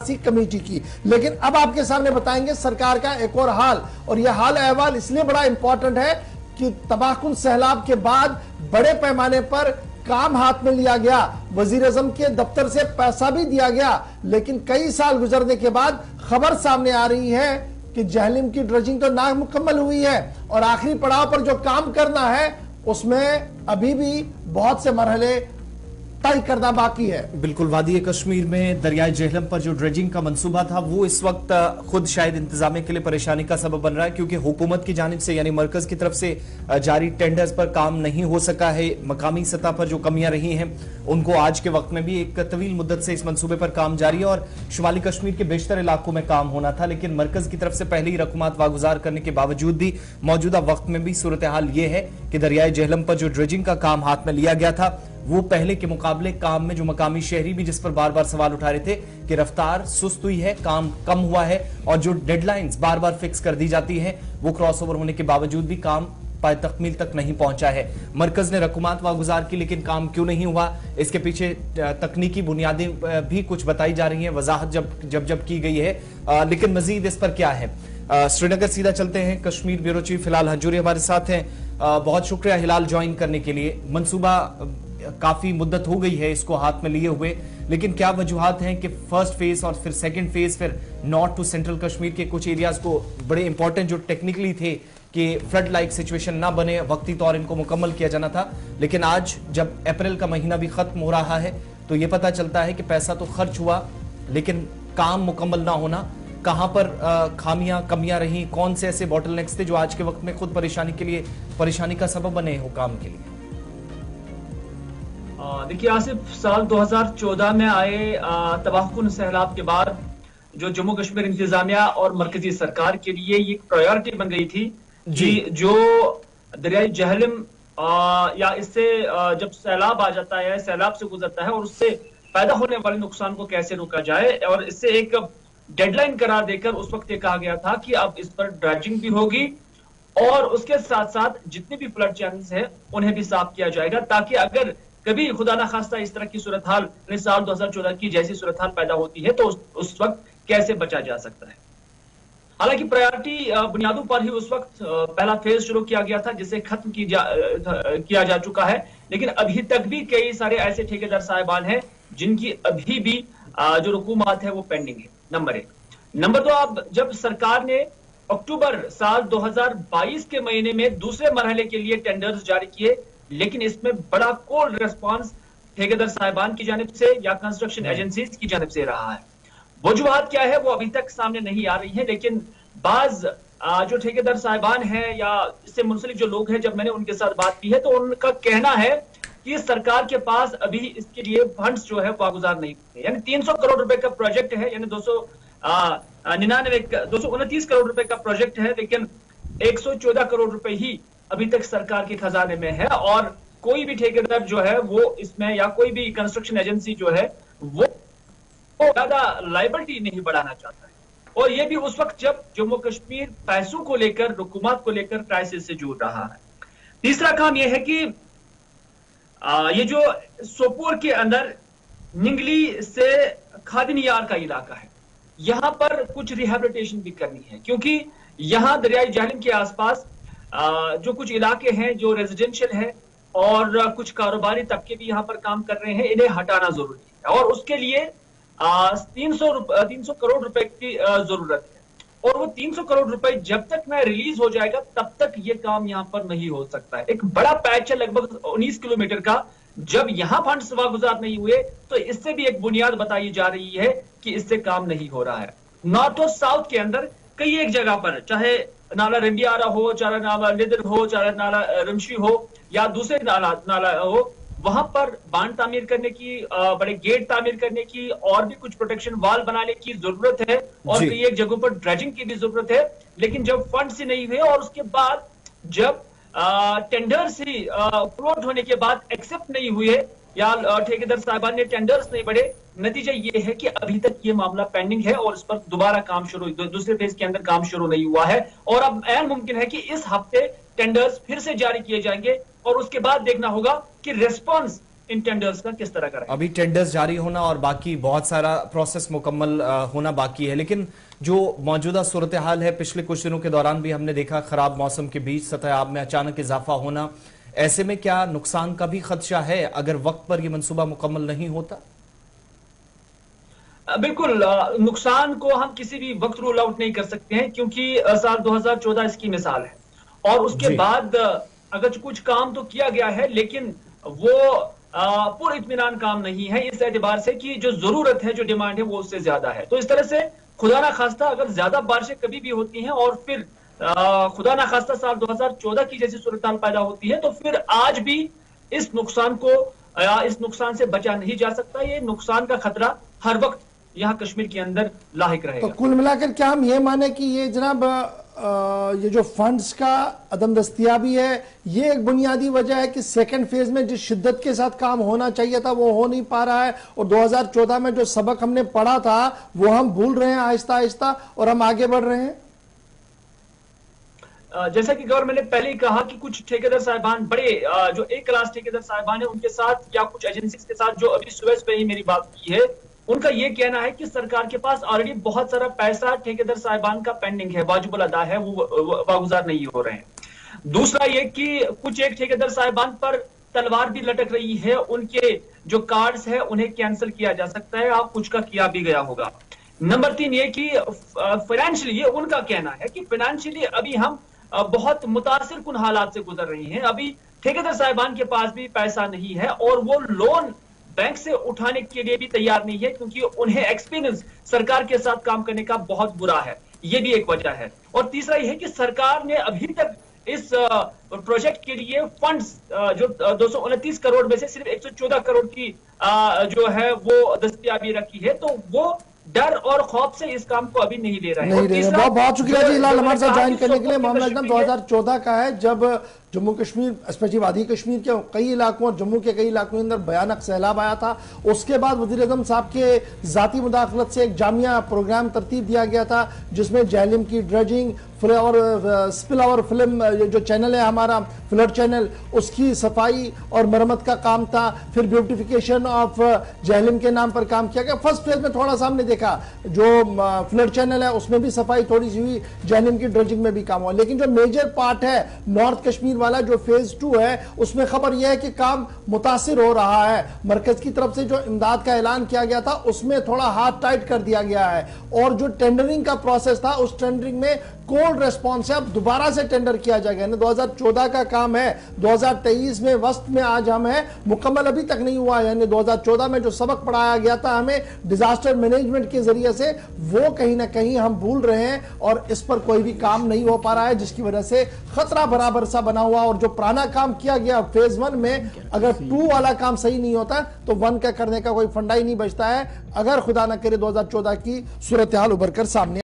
थी कमेटी की। लेकिन अब आपके सामने बताएंगे सरकार का एक और हाल, और यह हाल अहवाल इसलिए बड़ा इंपॉर्टेंट है कि तबाहकुन सैलाब के बाद बड़े पैमाने पर काम हाथ में लिया गया, वजीर आजम के दफ्तर से पैसा भी दिया गया, लेकिन कई साल गुजरने के बाद खबर सामने आ रही है कि जहलम की ड्रेजिंग तो नामुकम्मल हुई है और आखिरी पड़ाव पर जो काम करना है उसमें अभी भी बहुत से मरहले तय करना बाकी है। बिल्कुल, वादी कश्मीर में दरियाए जेहलम पर जो ड्रेजिंग का मंसूबा था वो इस वक्त खुद शायद इंतजामिया के लिए परेशानी का सबब बन रहा है, क्योंकि हुकूमत की जानिब से यानी मरकज की तरफ से जारी टेंडर्स पर काम नहीं हो सका है। मकामी सतह पर जो कमियां रही हैं उनको आज के वक्त में भी एक तवील मुद्दत से इस मंसूबे पर काम जारी है और शुमाली कश्मीर के बेशतर इलाकों में काम होना था, लेकिन मरकज की तरफ से पहले ही रकूमात वागुजार करने के बावजूद भी मौजूदा वक्त में भी सूरत हाल ये है कि दरियाए जेहलम पर जो ड्रेजिंग का काम हाथ में लिया गया था वो पहले के मुकाबले काम में जो मकामी शहरी भी जिस पर बार बार सवाल उठा रहे थे कि रफ्तार सुस्त हुई है, काम कम हुआ है और जो डेडलाइंस बार बार फिक्स कर दी जाती है वो क्रॉसओवर होने के बावजूद भी काम पाए तकमील तक नहीं पहुंचा है। मरकज ने रकूमात वागुजार की, लेकिन काम क्यों नहीं हुआ, इसके पीछे तकनीकी बुनियादें भी कुछ बताई जा रही हैं, वजाहत जब की गई है, लेकिन मजीद इस पर क्या है। श्रीनगर सीधा चलते हैं, कश्मीर ब्यूरो चीफ हिलाल हजूरी हमारे साथ हैं। बहुत शुक्रिया हिलाल ज्वाइन करने के लिए। मंसूबा काफी मुद्दत हो गई है इसको हाथ में लिए हुए, लेकिन क्या वजूहात हैं कि फर्स्ट फेज और फिर सेकंड फेज, फिर नॉर्थ टू सेंट्रल कश्मीर के कुछ एरियाज को बड़े इंपॉर्टेंट जो टेक्निकली थे कि फ्लड लाइक सिचुएशन ना बने, वक्ती तौर इनको मुकम्मल किया जाना था, लेकिन आज जब अप्रैल का महीना भी खत्म हो रहा है तो यह पता चलता है कि पैसा तो खर्च हुआ लेकिन काम मुकम्मल ना होना, कहां पर खामियां कमियां रही, कौन से ऐसे बॉटलनेक्स थे जो आज के वक्त में खुद परेशानी का सबब बने हुकाम के लिए। देखिए आसिफ, साल 2014 में आए तबाहकुन सैलाब के बाद जो जम्मू कश्मीर इंतजामिया और मरकजी सरकार के लिए ये प्रायोरिटी बन गई थी कि जो दरियाई जहलम या इससे जब सैलाब आ जाता है, सैलाब से गुजरता है और उससे पैदा होने वाले नुकसान को कैसे रोका जाए, और इससे एक डेडलाइन करार देकर उस वक्त ये कहा गया था कि अब इस पर ड्रेजिंग भी होगी और उसके साथ साथ जितने भी फ्लड चैनल्स हैं उन्हें भी साफ किया जाएगा, ताकि अगर कभी खुदा ना खास्ता इस तरह की सूरत हाल साल 2014 की जैसी सूरत हाल पैदा होती है तो उस वक्त कैसे बचा जा सकता है। हालांकि प्रायोरिटी बुनियादों पर ही उस वक्त पहला फेज शुरू किया गया था जिसे खत्म किया जा चुका है, लेकिन अभी तक भी कई सारे ऐसे ठेकेदार साहिबान हैं जिनकी अभी भी जो रकूमात है वो पेंडिंग है। नंबर 1। नंबर 2, अब जब सरकार ने अक्टूबर साल 2022 के महीने में दूसरे मरहले के लिए टेंडर्स जारी किए, लेकिन इसमें बड़ा कोल्ड रिस्पांस ठेकेदार साहिबान की जानिब से या कंस्ट्रक्शन एजेंसीज की जानिब से रहा है। वजूहात क्या है वो अभी तक सामने नहीं आ रही है, लेकिन बाज जो ठेकेदार साहिबान हैं या इससे मुंसलिक जो लोग हैं, जब मैंने उनके साथ बात की है तो उनका कहना है कि सरकार के पास अभी इसके लिए फंड्स जो है वागुजार नहीं है। यानी 300 करोड़ रुपए का प्रोजेक्ट है, यानी 229 करोड़ रुपए का प्रोजेक्ट है, लेकिन 114 करोड़ रुपए ही अभी तक सरकार के खजाने में है और कोई भी ठेकेदार जो है वो इसमें या कोई भी कंस्ट्रक्शन एजेंसी जो है वो ज्यादा लायबिलिटी नहीं बढ़ाना चाहता है, और ये भी उस वक्त जब जम्मू कश्मीर पैसों को लेकर, रुकूमत को लेकर क्राइसिस से जूझ रहा है। तीसरा काम यह है कि ये जो सोपोर के अंदर निंगली से खादिनियार का इलाका है, यहां पर कुछ रिहेबिलिटेशन भी करनी है, क्योंकि यहां दरियाई जहलम के आसपास जो कुछ इलाके हैं जो रेजिडेंशियल है और कुछ कारोबारी तबके भी यहां पर काम कर रहे हैं, इन्हें हटाना जरूरी है और उसके लिए 300 करोड़ रुपए की जरूरत है, और वो 300 करोड़ रुपए जब तक ना रिलीज हो जाएगा तब तक ये काम यहां पर नहीं हो सकता है। एक बड़ा पैच है लगभग 19 किलोमीटर का, जब यहां फंड्स वागुजार नहीं हुए तो इससे भी एक बुनियाद बताई जा रही है कि इससे काम नहीं हो रहा है। नॉर्थ और साउथ के अंदर कई एक जगह पर, चाहे नाला रंडियारा हो, चाहे नाला लिदर हो, चाहे नाला रमशी हो या दूसरे नाला हो, वहां पर बांध तामीर करने की, बड़े गेट तामीर करने की और भी कुछ प्रोटेक्शन वाल बनाने की जरूरत है और कई एक जगहों पर ड्रेजिंग की भी जरूरत है। लेकिन जब फंड से नहीं हुए और उसके बाद जब टेंडर्स ही फ्लोट होने के बाद एक्सेप्ट नहीं हुए या ठेकेदार साहिबान ने टेंडर्स नहीं बढ़े, नतीजा ये है कि अभी तक ये मामला पेंडिंग है और इस पर दोबारा काम शुरू, दूसरे फेज के अंदर काम शुरू नहीं हुआ है और अब ऐन मुमकिन है कि इस हफ्ते टेंडर्स फिर से जारी किए जाएंगे और उसके बाद देखना होगा कि रिस्पॉन्स इन टेंडर्स का किस तरह करें। अभी टेंडर्स जारी होना और बाकी बहुत सारा प्रोसेस मुकम्मल होना बाकी है, लेकिन जो मौजूदा सूरत हाल है, पिछले कुछ दिनों के दौरान भी हमने देखा खराब मौसम के बीच सतह आब में अचानक इजाफा होना, ऐसे में क्या नुकसान का भी खदशा है अगर वक्त पर यह मंसूबा मुकम्मल नहीं होता? बिल्कुल, नुकसान को हम किसी भी वक्त रूल आउट नहीं कर सकते हैं, क्योंकि साल 2014 इसकी मिसाल है और उसके बाद अगर कुछ काम तो किया गया है, लेकिन वो पूरा इत्मीनान काम नहीं है, इस एतबार से कि जो जरूरत है, जो डिमांड है, वो उससे ज्यादा है। तो इस तरह से खुदा ना खास्ता अगर ज्यादा बारिशें कभी भी होती हैं और फिर खुदा ना खास्ता साल 2014 की जैसी सूरत पैदा होती है, तो फिर आज भी इस नुकसान से बचा नहीं जा सकता। ये नुकसान का खतरा हर वक्त यहाँ कश्मीर के अंदर लाहिक रहेगा। तो कुल मिलाकर क्या हम ये माने कि ये जनाब ये जो फंड्स का अदम दस्तियाबी है, ये एक बुनियादी वजह है कि सेकंड फेज में जिस शिद्दत के साथ काम होना चाहिए था वो हो नहीं पा रहा है, और 2014 में जो सबक हमने पढ़ा था वो हम भूल रहे हैं आहिस्ता आहिस्ता और हम आगे बढ़ रहे हैं। जैसा कि गौर मैंने पहले ही कहा कि कुछ ठेकेदार साहिबान, बड़े जो एक क्लास ठेकेदार साहिबान है, उनके साथ या कुछ एजेंसीज के साथ जो अभी सुबह पे ही मेरी बात की है, उनका यह कहना है कि सरकार के पास ऑलरेडी बहुत सारा पैसा ठेकेदार साहिबान का पेंडिंग है, वाजिबुल अदा है, वो वागुजार नहीं हो रहे हैं। दूसरा ये कि कुछ एक ठेकेदार साहिबान पर तलवार भी लटक रही है, उनके जो कार्ड्स है उन्हें कैंसिल किया जा सकता है, आप कुछ का किया भी गया होगा। नंबर 3 ये कि फाइनेंशियली, ये उनका कहना है कि फाइनेंशियली अभी हम बहुत मुतासिर कुन हालात से गुजर रही हैं, अभी ठेकेदार साहिबान के पास भी पैसा नहीं है और वो लोन बैंक से उठाने के लिए भी तैयार नहीं है, क्योंकि उन्हें एक्सपीरियंस सरकार के साथ काम करने का बहुत बुरा है, ये भी एक वजह है। और तीसरा यह है कि सरकार ने अभी तक इस प्रोजेक्ट के लिए फंड्स जो 229 करोड़ में से सिर्फ 114 करोड़ की जो है वो दस्तयाबी रखी है, तो वो डर और खौफ से इस काम को अभी नहीं ले रहे हैं। बहुत बहुत शुक्रिया जी हिलाल हमारे साथ ज्वाइन करने के लिए। मामला एकदम 2014 का है, जब जम्मू कश्मीर स्पेशली वादी कश्मीर के कई इलाकों और जम्मू के कई इलाकों के अंदर भयानक सैलाब आया था। उसके बाद वज़ीर आज़म साहब के ज़ाती मुदाखलत से एक जामिया प्रोग्राम तरतीब दिया गया था, जिसमें जहलम की ड्रेजिंग और स्पिल ओवर फिल्म जो चैनल है हमारा फ्लड चैनल, उसकी सफाई और मरम्मत का काम था। फिर ब्यूटिफिकेशन ऑफ जहलम के नाम पर काम किया गया। फर्स्ट फेज में थोड़ा सा हमने देखा जो फ्लड चैनल है उसमें भी सफाई थोड़ी सी हुई, जहलम की ड्रेजिंग में भी काम हुआ, लेकिन जो मेजर पार्ट है नॉर्थ कश्मीर वाला जो फेज 2 है, उसमें खबर यह है कि काम मुतासिर हो रहा है। मरकज की तरफ से जो इमदाद का ऐलान किया गया था उसमें थोड़ा हाथ टाइट कर दिया गया है, और जो टेंडरिंग का प्रोसेस था उस टेंडरिंग में कोल्ड रेस्पॉन्स है, अब दोबारा से टेंडर किया जाएगा। 2014 का काम है, 2023 में वस्त में आज हम है, मुकम्मल अभी तक नहीं हुआ। यानी 2014 में जो सबक पढ़ाया गया था हमें डिजास्टर मैनेजमेंट के जरिए से, वो कहीं ना कहीं हम भूल रहे हैं और इस पर कोई भी काम नहीं हो पा रहा है, जिसकी वजह से खतरा बराबर सा बना हुआ। और जो पुराना काम किया गया फेज 1 में, अगर 2 वाला काम सही नहीं होता तो 1 का करने का कोई फंडा ही नहीं बचता है, अगर खुदा ना करे 2014 की सूरत हाल उभर कर सामने